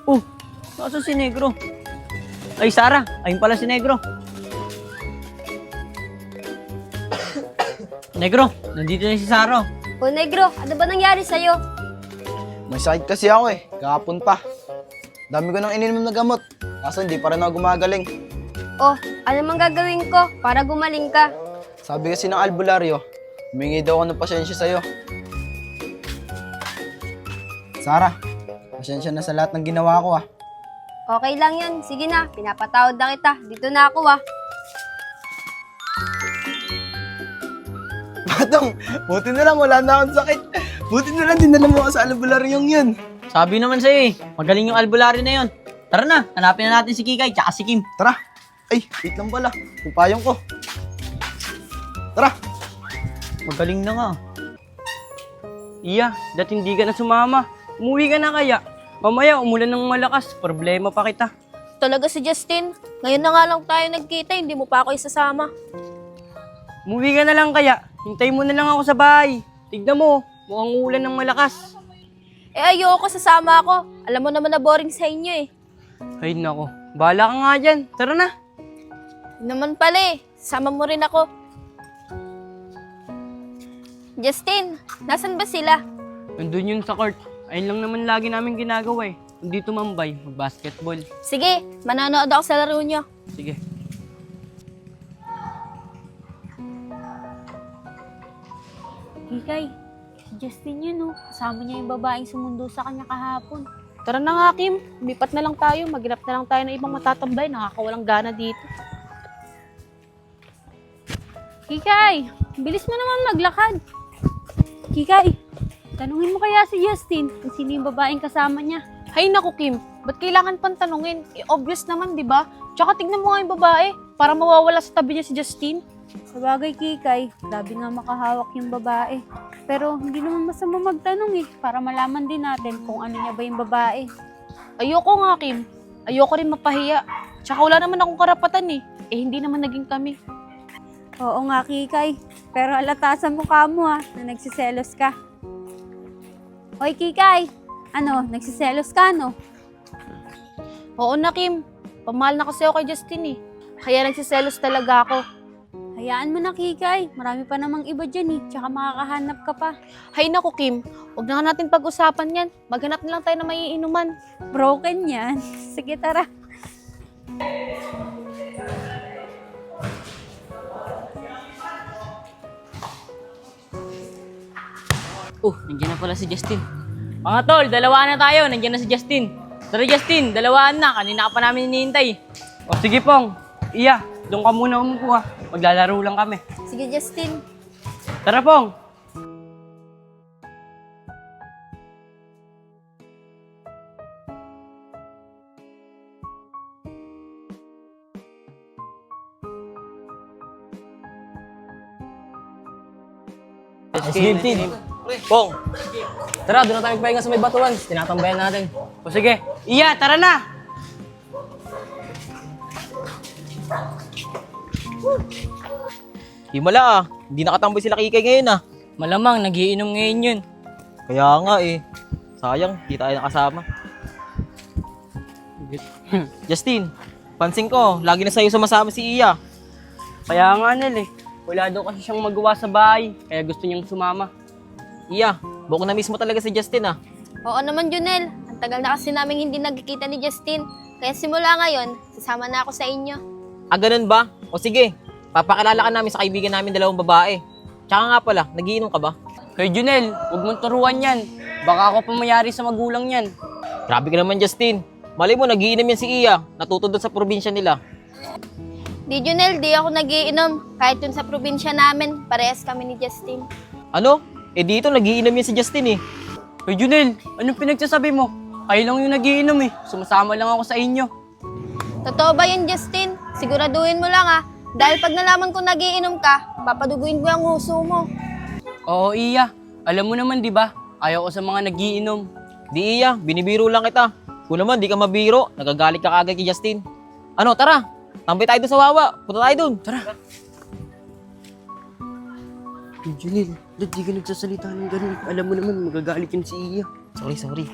Oh, nasaan si Negro? Ay, Sarah, ayun pala si Negro. Negro, nandito na si Sarah. O Negro, ano ba nangyari sa'yo? May sakit kasi ako eh, kahapon pa. Dami ko nang ininom na gamot, kaso hindi pa rin ako gumagaling. Oh, ano mang gagawin ko para gumaling ka? Sabi kasi ng albularyo, humingi daw ako ng pasensya sa'yo. Sarah, pasensya na sa lahat ng ginawa ko ah. Okay lang yan. Sige na, pinapatawad na kita. Dito na ako Batong, buti na lang wala na akong sakit. Buti na lang dinala mo ako sa albularyong yun. Sabi naman sa'yo eh, magaling yung albularyo na yon. Tara na, hanapin na natin si Kikay tsaka si Kim. Tara. Ay, wait lang pala. Pupayong ko. Tara. Magaling na nga. Iya, dati hindi ka na sumama. Umuwi ka na kaya. Mamaya umulan ng malakas, problema pa kita. Talaga si Justin. Ngayon na nga lang tayo nagkita, hindi mo pa ako isasama. Umuwi ka na lang kaya. Hintayin mo na lang ako sa bahay. Tignan mo, mukhang ulan ng malakas. Eh ayoko, sasama ako. Alam mo naman na boring sa inyo eh. Ay nako, bahala ka nga dyan. Tara na. Yun naman pala eh, sasama mo rin ako. Justin, nasan ba sila? Nandun yun sa court. Ayun lang naman lagi namin ginagawa eh. Hindi tumambay, mag-basketball. Sige, manonood ako sa laro nyo. Sige. Kikay, si Justin yun oh. Kasama niya yung babaeng sumundo sa kanya kahapon. Tara na nga, Kim. Lipat na lang tayo. Maghanap na lang tayo ng ibang matatambay. Nakakawalang gana dito. Kikay, bilis mo naman maglakad. Kikay, tanungin mo kaya si Justin kung sino yung babaeng kasama niya. Hay naku, Kim. Ba't kailangan pang tanungin? Obvious naman, di ba? Tsaka tignan mo nga yung babae. Para mawawala sa tabi niya si Justin. Sabagay, Kikay, grabe nga makahawak yung babae. Pero hindi naman masama magtanong eh, para malaman din natin kung ano niya ba yung babae. Ayoko nga, Kim. Ayoko rin mapahiya. Tsaka wala naman akong karapatan eh. Eh, hindi naman naging kami. Oo nga, Kikay, pero halata sa mukha mo na nagsiselos ka. Hoy, Kikay, ano, nagsiselos ka, no? Oo na, Kim. Pamahal na kasi ako kay Justin eh. Kaya nagsiselos talaga ako. Hayaan mo na, Kikay. Marami pa namang iba dyan eh. Tsaka makakahanap ka pa. Hay naku, Kim. Huwag na nga natin pag-usapan yan. Maghanap na lang tayo na maiinuman. Broken yan. Sige, tara. Nandiyan na pala si Justin. Mga tol, dalawaan na tayo. Nandiyan na si Justin. Tara Justin, dalawaan na. Kanina ka pa namin hinihintay. O sige Pong. Iya, doon ka muna umupo ha. Maglalaro lang kami. Sige Justin. Tara Pong. Game team. Pong, tara, doon na tayo magpahinga sa may batuan. Tinatambayan natin. O sige. Iya, tara na. Himala ah, hindi nakatamboy sila Kikay ngayon ah. Malamang, nagiinom ngayon yun. Kaya nga eh. Sayang, di tayo nakasama. Justin, pansin ko, lagi na sa'yo sumasama si Iya. Kaya nga Nel eh. Wala daw kasi siyang magawa sa bahay. Kaya gusto niyang sumama. Iya, buko na mismo talaga si Justin ah. Oo naman, Junel. Ang tagal na kasi namin hindi nagkikita ni Justin. Kaya simula ngayon, sasama na ako sa inyo. Ah, ganun ba? O sige, papakilala ka namin sa kaibigan namin dalawang babae. Tsaka nga pala, nagiinom ka ba? Hey Junel, huwag mong turuan yan. Baka ako pa mayari sa magulang yan. Grabe ka naman Justin. Mali mo, nagiinom yan si Iya. Natuto doon sa probinsya nila. Di Junel, di ako nagiinom. Kahit dun sa probinsya namin, parehas kami ni Justin. Ano? Eh dito, nagiinom yan si Justin eh. Hey Junel, anong pinagsasabi mo? Kayo lang yung nagiinom eh. Sumasama lang ako sa inyo. Totoo ba yun, Justin? Siguraduhin mo lang dahil pag nalaman ko nagiinom ka, papaduguin ko ang huso mo. Oo Iya, alam mo naman di ba? Ayaw ko sa mga nagiinom. Di Iya, binibiro lang kita. Kung naman, di ka mabiro. Nagagalit ka kagad kay Justin. Ano, tara. Tambay tayo doon sa Wawa. Punta tayo doon. Tara. Junel, ba't di ka nagsasalita ng ganun? Alam mo naman, magagalit yun si Iya. Sorry.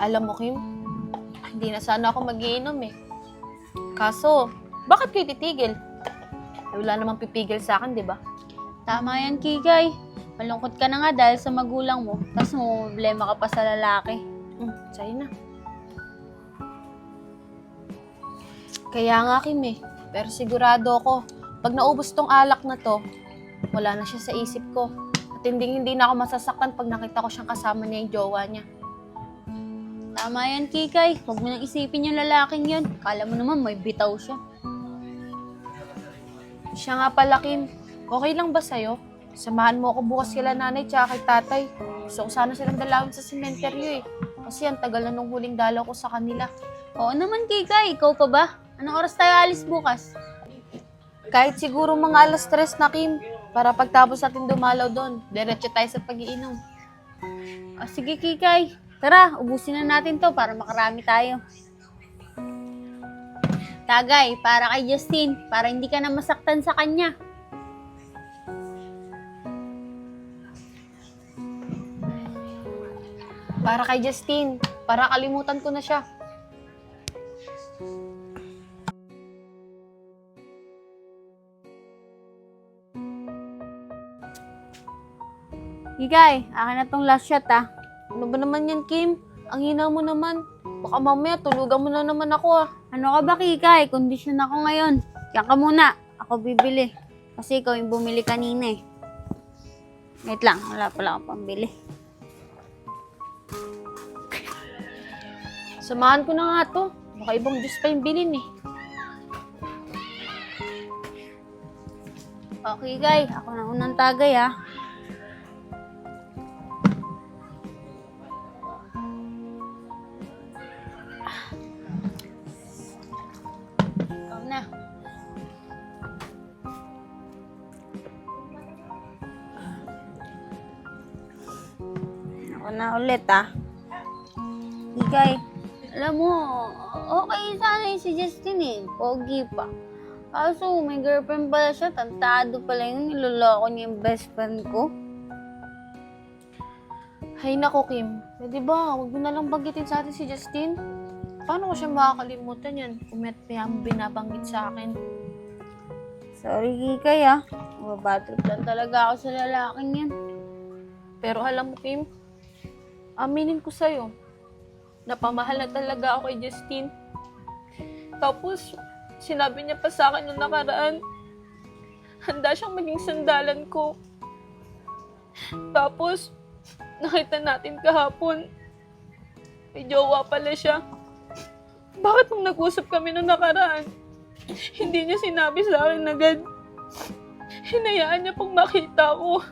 Alam mo, Kim, hindi na sana ako magiinom eh. Kaso, bakit kayo titigil? Eh, wala namang pipigil sa akin, di ba? Tama yan, Kikay. Malungkot ka na nga dahil sa magulang mo, tapos problema ka pa sa lalaki. Sa'yo na. Kaya nga, Kim eh. Pero sigurado ako, pag naubos tong alak na to, wala na siya sa isip ko. At hindi na ako masasaktan pag nakita ko siyang kasama niya yung jowa niya. Tama yan, Kikay. Huwag mo nang isipin yung lalaking yun. Kala mo naman may bitaw siya. Siya nga pala, Kim. Okay lang ba sa'yo? Samahan mo ako bukas kila nanay tsaka kay tatay. Gusto ko sana silang dalawin sa sementeryo eh. Kasi ang tagal na nung huling dalaw ko sa kanila. Oo naman, Kikay. Ikaw pa ba? Anong oras tayo alis bukas? Kahit siguro mga alas 3 na, Kim. Para pagtapos natin dumalaw doon, diretso tayo sa pag-iinom. O sige, Kikay. Tara, ubusin na natin to para makarami tayo. Tagay, para kay Justin. Para hindi ka na masaktan sa kanya. Para kay Justine. Para kalimutan ko na siya. Kikay, akin na tong last shot ah. Ano ba naman yan, Kim? Ang hina mo naman. Baka mamaya tulugan mo na naman ako ah. Ano ka ba, Kikay? Kondisyon ako ngayon. Yan ka muna. Ako bibili. Kasi ikaw yung bumili kanina eh. Wait lang, wala pala akong pambili. Samahan ko na nga to. Baka ibang Diyos pa yung bilin eh. Okay, Kikay. Ako na unang tagay ah. Ikaw na. Ako na ulit ah. Kikay, alam mo, okay sana yung si Justin eh. Pogi pa. Kaso may girlfriend pala siya, tantado pala yun. Niloloko niya yung best friend ko. Hay nako, Kim. Pwede ba? Huwag mo na lang banggitin sa atin si Justin. Paano ko siya makakalimutan yan? Kung may binabanggit sa akin. Sorry, Kikay ah. Mabatrip lang talaga ako sa lalaking yan. Pero alam mo, Kim, aminin ko sa'yo, napamahal na talaga ako kay Justin. Tapos, sinabi niya pa sa akin nung nakaraan, handa siyang maging sandalan ko. Tapos, nakita natin kahapon, may jowa pala siya. Bakit nung nag-usap kami nung nakaraan, hindi niya sinabi sa akin agad? Hinayaan niya pang makita ko.